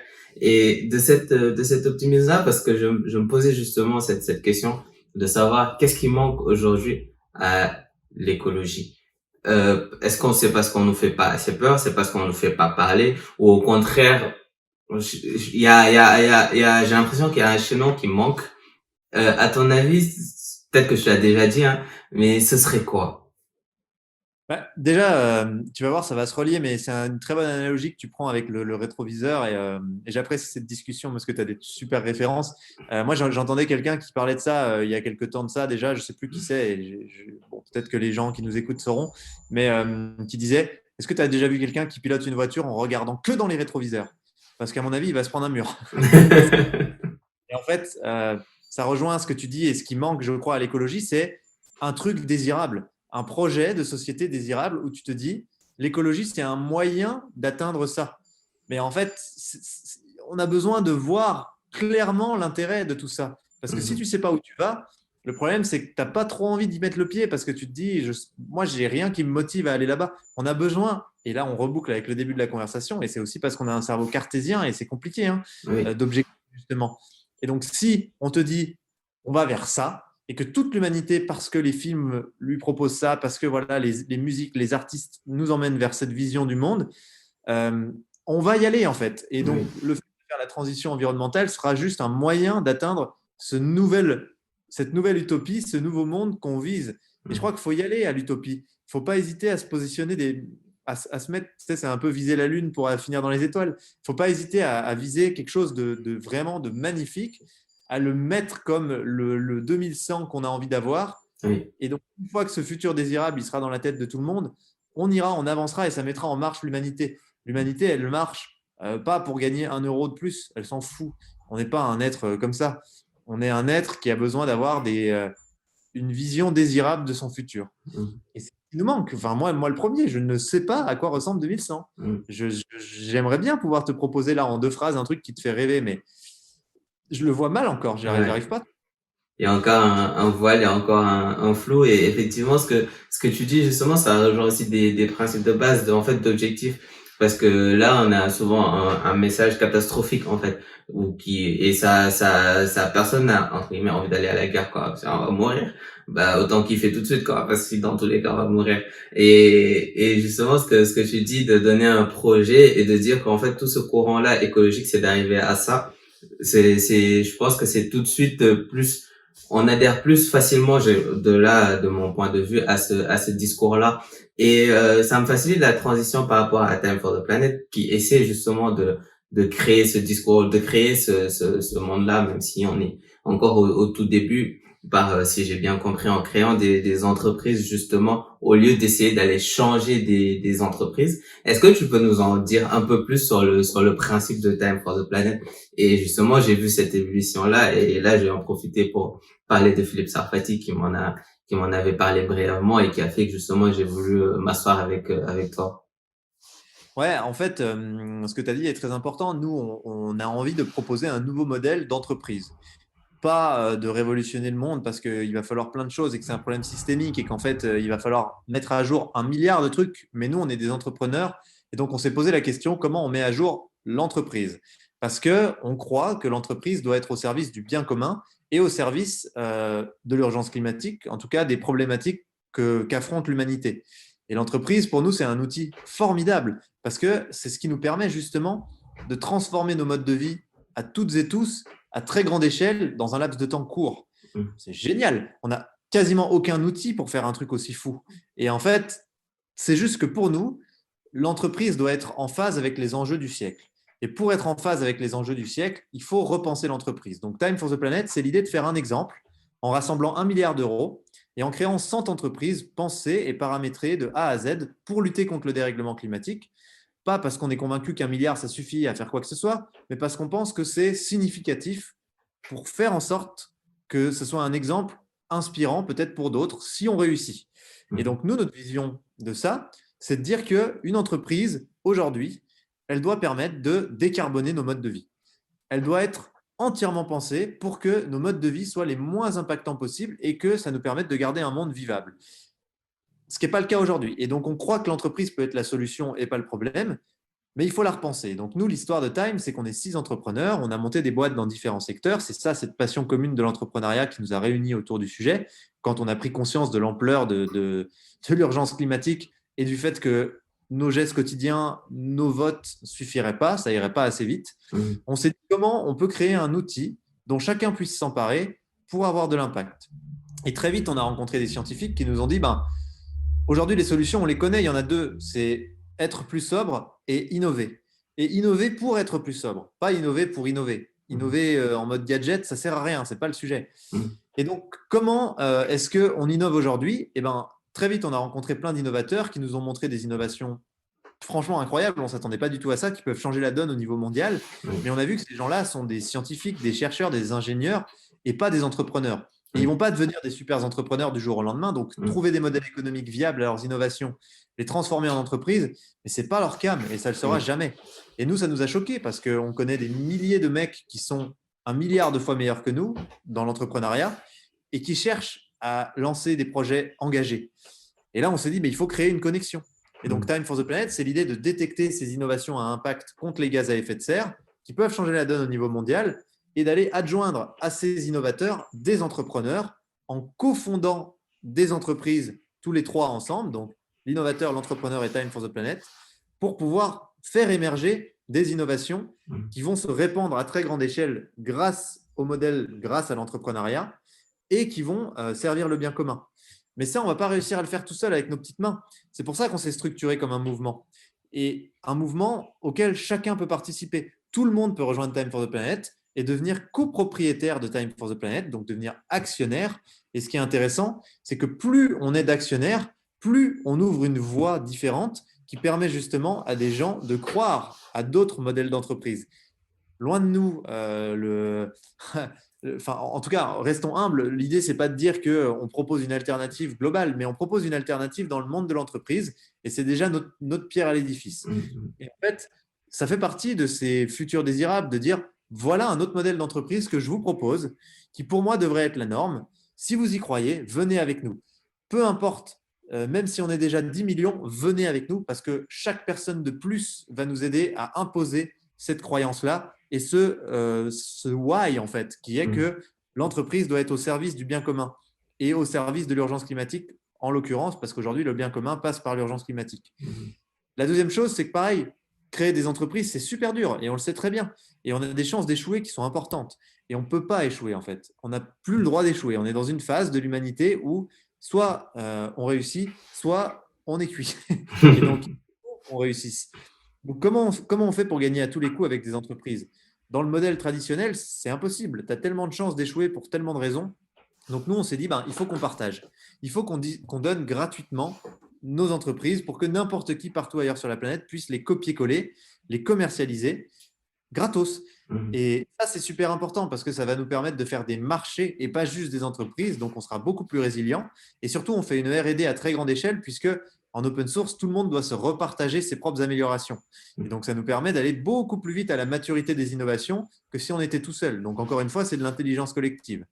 Et de cet optimisme-là, parce que je me posais justement cette question de savoir qu'est-ce qui manque aujourd'hui à l'écologie. Est-ce qu'on sait parce qu'on nous fait pas assez peur, c'est parce qu'on nous fait pas parler, ou au contraire, j'ai l'impression qu'il y a un chaînon qui manque. À ton avis, peut-être que tu l'as déjà dit, hein, mais ce serait quoi? Déjà, tu vas voir, ça va se relier, mais c'est une très bonne analogie que tu prends avec le rétroviseur et j'apprécie cette discussion parce que tu as des super références. Moi, j'entendais quelqu'un qui parlait de ça il y a quelques temps de ça déjà, je ne sais plus qui c'est, et bon, peut-être que les gens qui nous écoutent sauront, mais qui disait, est-ce que tu as déjà vu quelqu'un qui pilote une voiture en regardant que dans les rétroviseurs? Parce qu'à mon avis, il va se prendre un mur. Et en fait, ça rejoint ce que tu dis et ce qui manque, je crois, à l'écologie, c'est un truc désirable, un projet de société désirable où tu te dis, l'écologie, c'est un moyen d'atteindre ça. Mais en fait, on a besoin de voir clairement l'intérêt de tout ça. Parce que si tu ne sais pas où tu vas, le problème, c'est que tu n'as pas trop envie d'y mettre le pied parce que tu te dis, moi, j'ai rien qui me motive à aller là-bas. On a besoin, et là, on reboucle avec le début de la conversation, et c'est aussi parce qu'on a un cerveau cartésien et c'est compliqué Oui, d'objectifs, justement. Et donc, si on te dit, on va vers ça, et que toute l'humanité, parce que les films lui proposent ça, parce que voilà, les musiques, les artistes nous emmènent vers cette vision du monde, euh, on va y aller en fait. Et donc, oui, le fait de faire la transition environnementale sera juste un moyen d'atteindre cette nouvelle utopie, ce nouveau monde qu'on vise. Et je crois qu'il faut y aller à l'utopie. Il ne faut pas hésiter à se positionner à se mettre, tu sais, c'est un peu viser la lune pour finir dans les étoiles. Il ne faut pas hésiter à viser quelque chose de vraiment de magnifique, à le mettre comme le 2100 qu'on a envie d'avoir. oui. Et donc, une fois que ce futur désirable, il sera dans la tête de tout le monde, on ira, on avancera et ça mettra en marche l'humanité. L'humanité, elle marche pas pour gagner 1 euro de plus, elle s'en fout. On n'est pas un être comme ça. On est un être qui a besoin d'avoir une vision désirable de son futur. Mm, Et c'est ce qui nous manque. Enfin, moi, le premier, je ne sais pas à quoi ressemble 2100. mm. J'aimerais bien pouvoir te proposer là en 2 phrases un truc qui te fait rêver, mais je le vois mal encore. Ouais. J'arrive pas. Il y a encore un voile, il y a encore un flou, et effectivement, ce que tu dis, justement, ça rejoint aussi des principes de base, en fait, d'objectifs. Parce que là, on a souvent un message catastrophique, en fait, et ça, personne n'a, entre guillemets, envie d'aller à la guerre, quoi. On va mourir. Bah, autant kiffer tout de suite, quoi. Parce que dans tous les cas, on va mourir. Et justement, ce que tu dis de donner un projet et de dire qu'en fait, tout ce courant-là écologique, c'est d'arriver à ça. Je pense que c'est tout de suite plus, on adhère plus facilement, de mon point de vue, à ce discours-là. Et ça me facilite la transition par rapport à Time for the Planet, qui essaie justement de créer ce discours, de créer ce monde-là, même si on est encore au tout début, si j'ai bien compris, en créant des entreprises, justement, au lieu d'essayer d'aller changer des entreprises. Est-ce que tu peux nous en dire un peu plus sur le principe de Time for the Planet? Et justement, j'ai vu cette évolution-là, et là, je vais en profiter pour parler de Philippe Sarfati, qui m'en avait parlé brièvement et qui a fait que justement j'ai voulu m'asseoir avec toi. Ouais, en fait, ce que tu as dit est très important. Nous, on a envie de proposer un nouveau modèle d'entreprise. Pas de révolutionner le monde parce qu'il va falloir plein de choses et que c'est un problème systémique et qu'en fait, il va falloir mettre à jour 1 milliard de trucs. Mais nous, on est des entrepreneurs et donc on s'est posé la question comment on met à jour l'entreprise. Parce qu'on croit que l'entreprise doit être au service du bien commun et au service de l'urgence climatique, en tout cas des problématiques qu'affronte l'humanité. Et l'entreprise, pour nous, c'est un outil formidable parce que c'est ce qui nous permet justement de transformer nos modes de vie à toutes et tous à très grande échelle dans un laps de temps court. Mm. C'est génial. On n'a quasiment aucun outil pour faire un truc aussi fou. Et en fait, c'est juste que pour nous, l'entreprise doit être en phase avec les enjeux du siècle. Et pour être en phase avec les enjeux du siècle, il faut repenser l'entreprise. Donc Time for the Planet, c'est l'idée de faire un exemple en rassemblant 1 milliard d'euros et en créant 100 entreprises pensées et paramétrées de A à Z pour lutter contre le dérèglement climatique. Pas parce qu'on est convaincu qu'un milliard, ça suffit à faire quoi que ce soit, mais parce qu'on pense que c'est significatif pour faire en sorte que ce soit un exemple inspirant peut-être pour d'autres si on réussit. Et Mm. donc, nous, notre vision de ça, c'est de dire qu'une entreprise, aujourd'hui, elle doit permettre de décarboner nos modes de vie. Elle doit être entièrement pensée pour que nos modes de vie soient les moins impactants possibles et que ça nous permette de garder un monde vivable. Ce qui n'est pas le cas aujourd'hui. Et donc, on croit que l'entreprise peut être la solution et pas le problème. mais il faut la repenser. Donc nous, l'histoire de Time, c'est qu'on est 6 entrepreneurs, on a monté des boîtes dans différents secteurs. C'est ça, cette passion commune de l'entrepreneuriat qui nous a réunis autour du sujet. Quand on a pris conscience de l'ampleur de l'urgence climatique et du fait que nos gestes quotidiens, nos votes ne suffiraient pas, ça irait pas assez vite, on s'est dit comment on peut créer un outil dont chacun puisse s'emparer pour avoir de l'impact. Et très vite, on a rencontré des scientifiques qui nous ont dit, aujourd'hui, les solutions, on les connaît, il y en a deux. C'est être plus sobre et innover. Et innover pour être plus sobre, pas innover pour innover. Innover en mode gadget, ça ne sert à rien, ce n'est pas le sujet. Et donc, comment est-ce qu'on innove aujourd'hui? Très vite, on a rencontré plein d'innovateurs qui nous ont montré des innovations franchement incroyables. On ne s'attendait pas du tout à ça, qui peuvent changer la donne au niveau mondial. Mais on a vu que ces gens-là sont des scientifiques, des chercheurs, des ingénieurs et pas des entrepreneurs. Et ils ne vont pas devenir des super entrepreneurs du jour au lendemain. Donc, trouver des modèles économiques viables à leurs innovations, les transformer en entreprise, mais ce n'est pas leur cam et ça ne le sera jamais. Et nous, ça nous a choqués parce qu'on connaît des milliers de mecs qui sont 1 milliard de fois meilleurs que nous dans l'entrepreneuriat et qui cherchent à lancer des projets engagés. Et là, on s'est dit, il faut créer une connexion. Et donc, Time for the Planet, c'est l'idée de détecter ces innovations à impact contre les gaz à effet de serre qui peuvent changer la donne au niveau mondial et d'aller adjoindre à ces innovateurs des entrepreneurs en cofondant des entreprises tous les trois ensemble, donc l'innovateur, l'entrepreneur et Time for the Planet, pour pouvoir faire émerger des innovations qui vont se répandre à très grande échelle grâce au modèle, grâce à l'entrepreneuriat et qui vont servir le bien commun. Mais ça, on ne va pas réussir à le faire tout seul avec nos petites mains. C'est pour ça qu'on s'est structuré comme un mouvement. Et un mouvement auquel chacun peut participer. Tout le monde peut rejoindre Time for the Planet et devenir copropriétaire de Time for the Planet, donc devenir actionnaire. Et ce qui est intéressant, c'est que plus on est d'actionnaires, plus on ouvre une voie différente qui permet justement à des gens de croire à d'autres modèles d'entreprise. Loin de nous, en tout cas, restons humbles. L'idée, ce n'est pas de dire qu'on propose une alternative globale, mais on propose une alternative dans le monde de l'entreprise et c'est déjà notre pierre à l'édifice. Et en fait, ça fait partie de ces futurs désirables de dire voilà un autre modèle d'entreprise que je vous propose qui, pour moi, devrait être la norme. Si vous y croyez, venez avec nous. Peu importe, même si on est déjà 10 millions, venez avec nous parce que chaque personne de plus va nous aider à imposer cette croyance-là et ce why, en fait, qui est que l'entreprise doit être au service du bien commun et au service de l'urgence climatique, en l'occurrence, parce qu'aujourd'hui, le bien commun passe par l'urgence climatique. La deuxième chose, c'est que pareil, créer des entreprises, c'est super dur et on le sait très bien. Et on a des chances d'échouer qui sont importantes. Et on ne peut pas échouer, en fait. On n'a plus le droit d'échouer. On est dans une phase de l'humanité où soit on réussit, soit on est cuit. Et donc, on réussisse. Donc, comment on fait pour gagner à tous les coups avec des entreprises? Dans le modèle traditionnel, c'est impossible. Tu as tellement de chances d'échouer pour tellement de raisons. Donc, nous, on s'est dit, il faut qu'on partage. Il faut qu'on donne gratuitement nos entreprises pour que n'importe qui partout ailleurs sur la planète puisse les copier-coller, les commercialiser gratos. Et ça, c'est super important parce que ça va nous permettre de faire des marchés et pas juste des entreprises. Donc, on sera beaucoup plus résilient. Et surtout, on fait une R&D à très grande échelle puisque en open source, tout le monde doit se repartager ses propres améliorations. Et donc, ça nous permet d'aller beaucoup plus vite à la maturité des innovations que si on était tout seul. Donc, encore une fois, c'est de l'intelligence collective.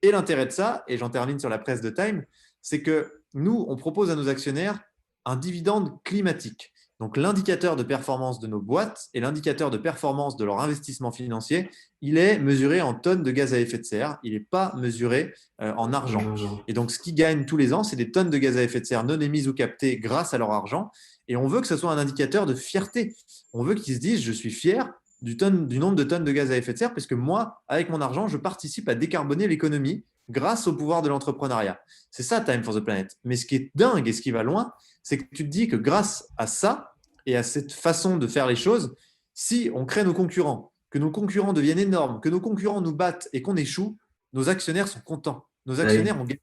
Et l'intérêt de ça, et j'en termine sur la presse de Time, c'est que nous, on propose à nos actionnaires un dividende climatique. Donc, l'indicateur de performance de nos boîtes et l'indicateur de performance de leur investissement financier, il est mesuré en tonnes de gaz à effet de serre. Il n'est pas mesuré en argent. Et donc, ce qu'ils gagnent tous les ans, c'est des tonnes de gaz à effet de serre non émises ou captées grâce à leur argent. Et on veut que ce soit un indicateur de fierté. On veut qu'ils se disent « je suis fier du nombre de tonnes de gaz à effet de serre parce que moi, avec mon argent, je participe à décarboner l'économie grâce au pouvoir de l'entrepreneuriat. » C'est ça, Time for the Planet. Mais ce qui est dingue et ce qui va loin, c'est que tu te dis que grâce à ça et à cette façon de faire les choses, si on crée nos concurrents, que nos concurrents deviennent énormes, que nos concurrents nous battent et qu'on échoue, nos actionnaires sont contents. Nos actionnaires ont gagné,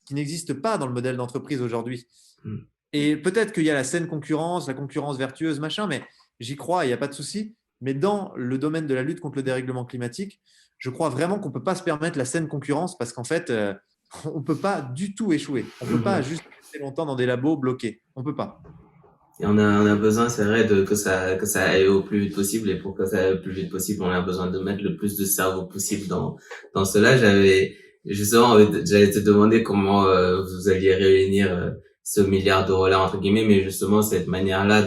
ce qui n'existe pas dans le modèle d'entreprise aujourd'hui. Et peut-être qu'il y a la saine concurrence, la concurrence vertueuse, machin, mais j'y crois, il n'y a pas de souci. Mais dans le domaine de la lutte contre le dérèglement climatique, je crois vraiment qu'on ne peut pas se permettre la saine concurrence parce qu'en fait, on ne peut pas du tout échouer. On ne peut pas juste rester longtemps dans des labos bloqués. On ne peut pas. Et on a besoin, c'est vrai, que ça aille au plus vite possible. Et pour que ça aille au plus vite possible, on a besoin de mettre le plus de cerveau possible dans cela. J'allais te demander comment vous alliez réunir ce milliard d'euros là entre guillemets, mais justement cette manière-là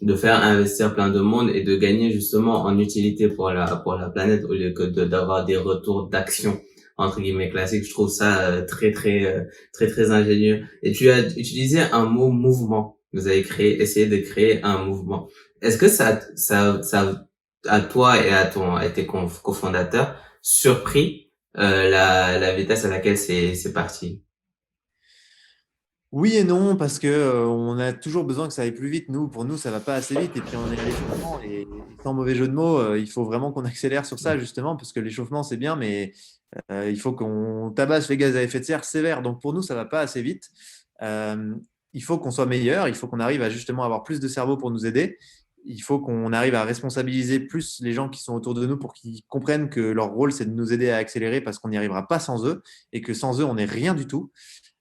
de faire investir plein de monde et de gagner justement en utilité pour la planète au lieu que d'avoir des retours d'action entre guillemets classiques. Je trouve ça très ingénieux. Et tu as utilisé un mot mouvement. Vous avez essayé de créer un mouvement. Est-ce que ça à toi et à tes cofondateurs surpris la vitesse à laquelle c'est parti? Oui et non, parce que on a toujours besoin que ça aille plus vite. Pour nous, ça va pas assez vite. Et puis on est à l'échauffement. Et sans mauvais jeu de mots, il faut vraiment qu'on accélère sur ça, justement, parce que l'échauffement, c'est bien, mais il faut qu'on tabasse les gaz à effet de serre sévère. Donc pour nous, ça va pas assez vite. Euh, il faut qu'on soit meilleur. Il faut qu'on arrive à justement avoir plus de cerveau pour nous aider. Il faut qu'on arrive à responsabiliser plus les gens qui sont autour de nous pour qu'ils comprennent que leur rôle, c'est de nous aider à accélérer parce qu'on n'y arrivera pas sans eux et que sans eux, on n'est rien du tout.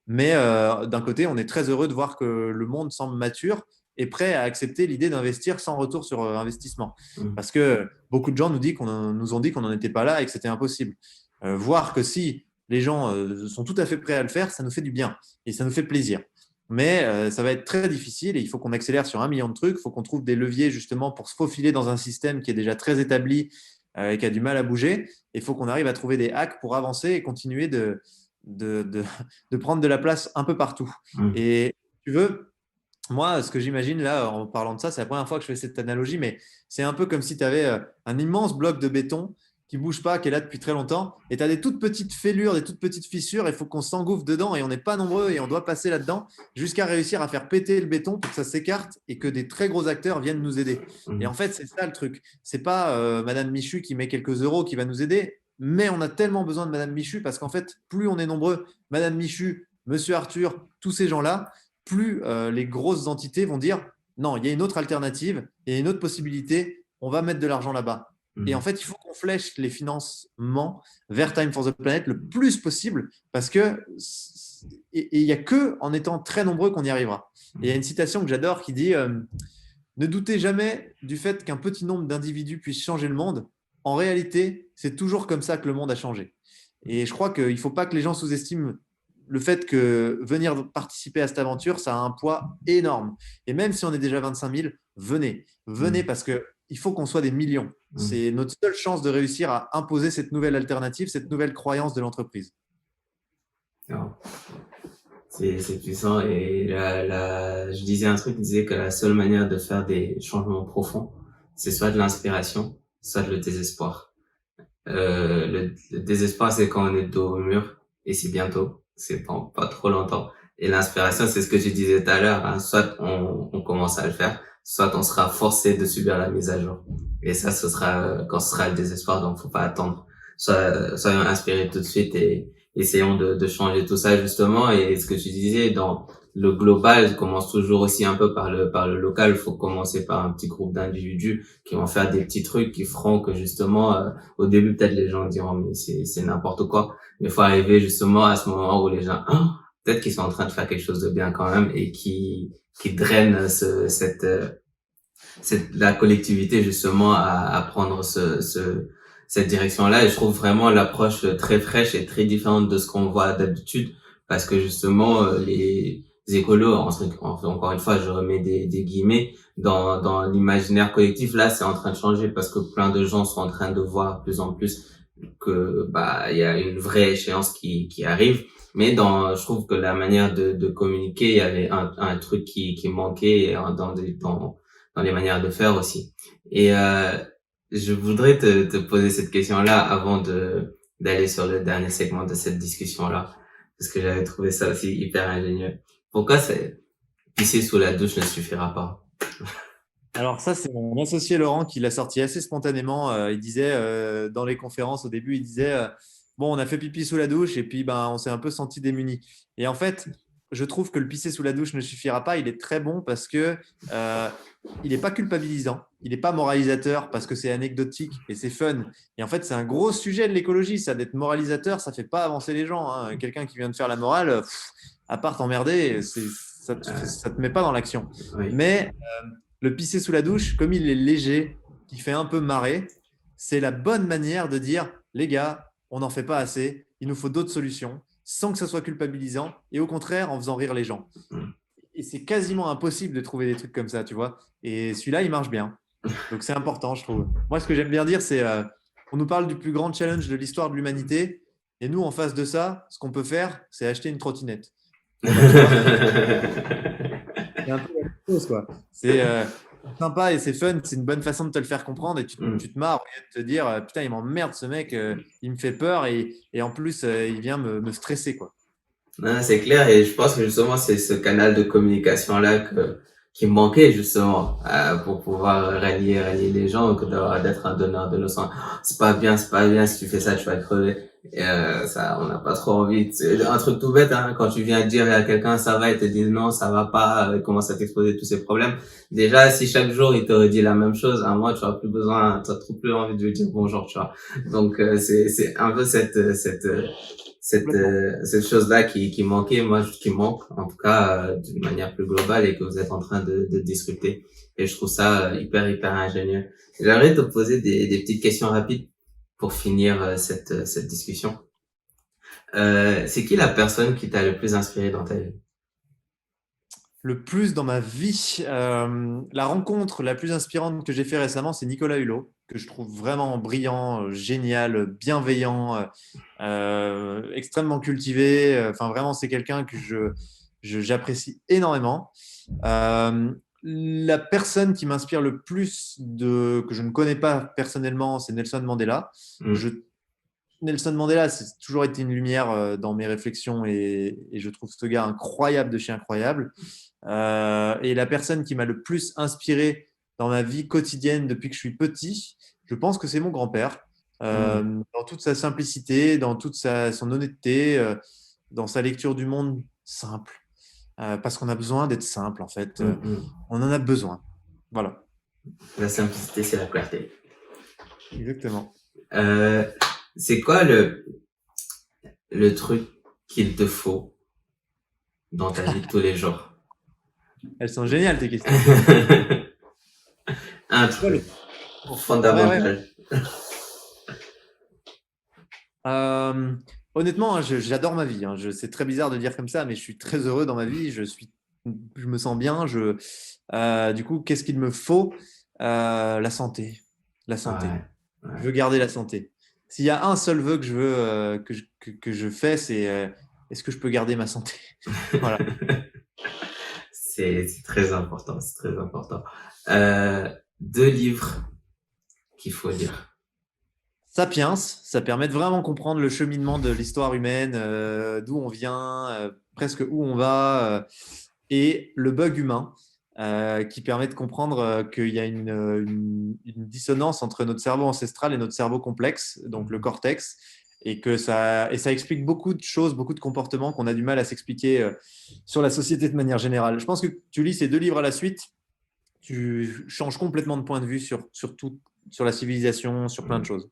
Mais d'un côté, on est très heureux de voir que le monde semble mature et prêt à accepter l'idée d'investir sans retour sur investissement. Mm. Parce que beaucoup de gens nous ont dit qu'on n'en était pas là et que c'était impossible. Voir que si les gens sont tout à fait prêts à le faire, ça nous fait du bien et ça nous fait plaisir. Mais ça va être très difficile et il faut qu'on accélère sur 1 million de trucs. Il faut qu'on trouve des leviers justement pour se faufiler dans un système qui est déjà très établi et qui a du mal à bouger. Il faut qu'on arrive à trouver des hacks pour avancer et continuer de, de, de prendre de la place un peu partout. Mm. Et tu veux, moi, ce que j'imagine là, en parlant de ça, c'est la première fois que je fais cette analogie, mais c'est un peu comme si tu avais un immense bloc de béton qui bouge pas, qui est là depuis très longtemps, et tu as des toutes petites fêlures, des toutes petites fissures, il faut qu'on s'engouffre dedans, et on n'est pas nombreux, et on doit passer là-dedans, jusqu'à réussir à faire péter le béton pour que ça s'écarte, et que des très gros acteurs viennent nous aider. Et en Mm. fait, c'est ça le truc. C'est pas Madame Michu qui met quelques euros qui va nous aider, mais on a tellement besoin de Madame Michu, parce qu'en fait, plus on est nombreux, Madame Michu, Monsieur Arthur, tous ces gens-là, plus les grosses entités vont dire non, il y a une autre alternative, il y a une autre possibilité, on va mettre de l'argent là-bas. Et en Mm. fait, il faut qu'on flèche les financements vers Time for the Planet le plus possible parce que et il n'y a que en étant très nombreux qu'on y arrivera. Et il y a une citation que j'adore qui dit ne doutez jamais du fait qu'un petit nombre d'individus puisse changer le monde. En réalité, c'est toujours comme ça que le monde a changé. Et je crois qu'il ne faut pas que les gens sous-estiment le fait que venir participer à cette aventure, ça a un poids énorme. Et même si on est déjà 25 000, venez. Venez Mm. parce qu'il faut qu'on soit des millions. Mm. C'est notre seule chance de réussir à imposer cette nouvelle alternative, cette nouvelle croyance de l'entreprise. Non. C'est puissant et je disais un truc, je disais que la seule manière de faire des changements profonds, c'est soit de l'inspiration, soit de le désespoir. Le désespoir, c'est quand on est dos au mur et c'est bientôt, c'est pas trop longtemps. Et l'inspiration, c'est ce que tu disais tout à l'heure, hein, soit on commence à le faire, soit on sera forcé de subir la mise à jour. Et ça, ce sera quand ce sera le désespoir, donc faut pas attendre. Soyons inspirés tout de suite et essayons de changer tout ça justement. Et ce que tu disais, dans le global commence toujours aussi un peu par le local. Il faut commencer par un petit groupe d'individus qui vont faire des petits trucs qui feront que justement au début, peut-être les gens diront mais c'est n'importe quoi. Mais il faut arriver justement à ce moment où les gens, ah, peut-être qu'ils sont en train de faire quelque chose de bien quand même et qui drainent la collectivité justement à prendre cette direction-là. Et je trouve vraiment l'approche très fraîche et très différente de ce qu'on voit d'habitude parce que justement les écolos, encore une fois, je remets des guillemets dans l'imaginaire collectif. Là, c'est en train de changer parce que plein de gens sont en train de voir de plus en plus que il y a une vraie échéance qui arrive. Mais je trouve que la manière de communiquer, il y avait un truc qui manquait dans les manières de faire aussi. Et je voudrais te poser cette question-là avant d'aller sur le dernier segment de cette discussion-là, parce que j'avais trouvé ça aussi hyper ingénieux. Pourquoi pisser sous la douche ne suffira pas? Alors ça, c'est mon associé Laurent qui l'a sorti assez spontanément. Il disait dans les conférences au début, il disait bon, on a fait pipi sous la douche et puis ben, on s'est un peu senti démuni. Et en fait, je trouve que le pisser sous la douche ne suffira pas. Il est très bon parce que il n'est pas culpabilisant, il n'est pas moralisateur parce que c'est anecdotique et c'est fun. Et en fait, c'est un gros sujet de l'écologie, ça d'être moralisateur, ça fait pas avancer les gens. Hein. Quelqu'un qui vient de faire la morale, à part t'emmerder, ça te met pas dans l'action. Oui. Mais le pisser sous la douche, comme il est léger, qui fait un peu marrer, c'est la bonne manière de dire les gars, on n'en fait pas assez, il nous faut d'autres solutions, sans que ça soit culpabilisant et au contraire en faisant rire les gens. et c'est quasiment impossible de trouver des trucs comme ça, tu vois. Et celui-là, il marche bien. Donc c'est important, je trouve. Moi, ce que j'aime bien dire, c'est on nous parle du plus grand challenge de l'histoire de l'humanité. Et nous, en face de ça, ce qu'on peut faire, c'est acheter une trottinette. Bon, bah, tu vois, c'est un peu la même chose, quoi. C'est sympa et c'est fun. C'est une bonne façon de te le faire comprendre et tu te marres au lieu de te dire putain, il m'emmerde ce mec, il me fait peur et en plus, il vient me stresser, quoi. Non, c'est clair, et je pense que justement c'est ce canal de communication là qui me manquait justement pour pouvoir rallier les gens, d'être un donneur de leçons. C'est pas bien si tu fais ça, tu vas crever. Et ça, on n'a pas trop envie. C'est un truc tout bête, hein, quand tu viens dire à quelqu'un ça va, et te dit non, ça va pas, commence à t'exposer tous ces problèmes. Déjà, si chaque jour il te redit la même chose, à moi tu auras plus besoin, tu trop plus envie de lui dire bonjour, tu vois. Donc c'est un peu cette chose-là qui manquait, qui manque, en tout cas, d'une manière plus globale, et que vous êtes en train de discuter. Et je trouve ça hyper ingénieux. J'aimerais te poser des petites questions rapides pour finir cette discussion. C'est qui la personne qui t'a le plus inspiré dans ta vie? Le plus dans ma vie, la rencontre la plus inspirante que j'ai fait récemment, c'est Nicolas Hulot, que je trouve vraiment brillant, génial, bienveillant, extrêmement cultivé. Enfin, vraiment, c'est quelqu'un que j'apprécie énormément. La personne qui m'inspire le plus que je ne connais pas personnellement, c'est Nelson Mandela. Mm. Nelson Mandela, c'est toujours été une lumière dans mes réflexions et je trouve ce gars incroyable de chez incroyable. Et la personne qui m'a le plus inspiré dans ma vie quotidienne depuis que je suis petit, je pense que c'est mon grand-père. Dans toute sa simplicité, dans toute son honnêteté, dans sa lecture du monde simple. Parce qu'on a besoin d'être simple, en fait. On en a besoin. Voilà. La simplicité, c'est la clarté. Exactement. C'est quoi le truc qu'il te faut dans ta vie de tous les jours? Elles sont géniales, tes questions. Un truc fondamental. Honnêtement, hein, j'adore ma vie. Hein. C'est très bizarre de dire comme ça, mais je suis très heureux dans ma vie. Je me sens bien. Du coup, qu'est-ce qu'il me faut? La santé. La santé. Ouais. Je veux garder la santé. S'il y a un seul vœu que je veux que je fais, c'est est-ce que je peux garder ma santé? Voilà. C'est très important, c'est très important. 2 livres qu'il faut lire. Sapiens, ça permet de vraiment comprendre le cheminement de l'histoire humaine, d'où on vient, presque où on va, et Le Bug humain, qui permet de comprendre qu'il y a une dissonance entre notre cerveau ancestral et notre cerveau complexe, donc le cortex, et ça explique beaucoup de choses, beaucoup de comportements qu'on a du mal à s'expliquer sur la société de manière générale. Je pense que tu lis ces 2 livres à la suite, tu changes complètement de point de vue sur tout, sur la civilisation, sur plein de choses.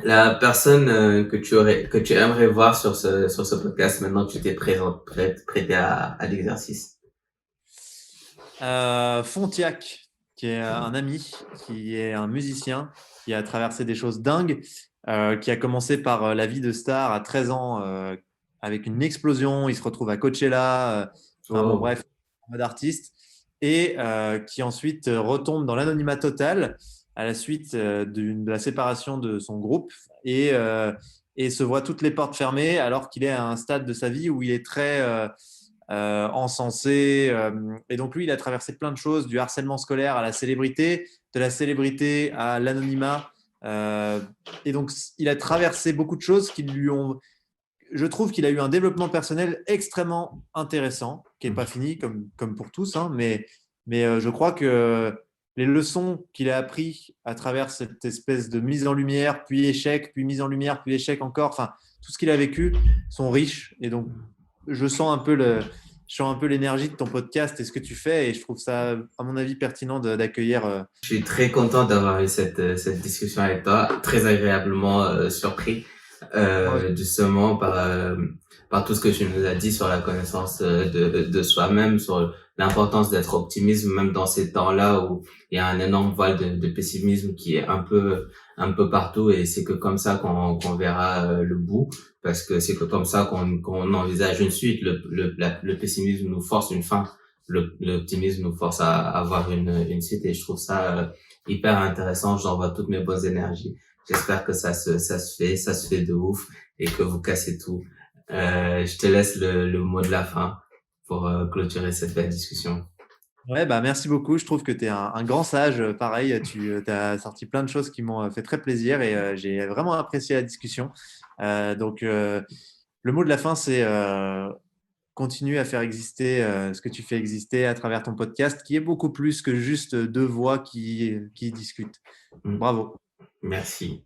La personne que tu aimerais voir sur ce podcast maintenant que tu t'es prêté à l'exercice. Fontiac, qui est un ami, qui est un musicien, qui a traversé des choses dingues, qui a commencé par la vie de star à 13 ans avec une explosion. Il se retrouve à Coachella, bon, bref, en mode artiste, et qui ensuite retombe dans l'anonymat total à la suite de la séparation de son groupe et se voit toutes les portes fermées alors qu'il est à un stade de sa vie où il est très encensé. Et donc lui, il a traversé plein de choses, du harcèlement scolaire à la célébrité, de la célébrité à l'anonymat. Et donc, il a traversé beaucoup de choses qui lui ont… Je trouve qu'il a eu un développement personnel extrêmement intéressant, qui n'est pas fini comme pour tous, hein, mais je crois que les leçons qu'il a appris à travers cette espèce de mise en lumière, puis échec, puis mise en lumière, puis échec encore, enfin, tout ce qu'il a vécu sont riches. Et donc, je sens un peu l'énergie de ton podcast et ce que tu fais, et je trouve ça, à mon avis, pertinent d'accueillir. Je suis très content d'avoir eu cette discussion avec toi, très agréablement surpris, justement par tout ce que tu nous as dit sur la connaissance de soi-même, sur l'importance d'être optimiste même dans ces temps-là où il y a un énorme voile de pessimisme qui est un peu partout, et c'est que comme ça qu'on verra le bout, parce que c'est que comme ça qu'on envisage une suite. Le pessimisme nous force une fin l'optimisme nous force à avoir une suite et je trouve ça hyper intéressant. J'envoie toutes mes bonnes énergies. J'espère que ça se fait de ouf et que vous cassez tout. Je te laisse le mot de la fin pour clôturer cette belle discussion. Ouais, bah, merci beaucoup. Je trouve que tu es un grand sage. Pareil, tu as sorti plein de choses qui m'ont fait très plaisir et j'ai vraiment apprécié la discussion. Donc, le mot de la fin, c'est continue à faire exister ce que tu fais exister à travers ton podcast, qui est beaucoup plus que juste deux voix qui discutent. Mm. Bravo. Merci.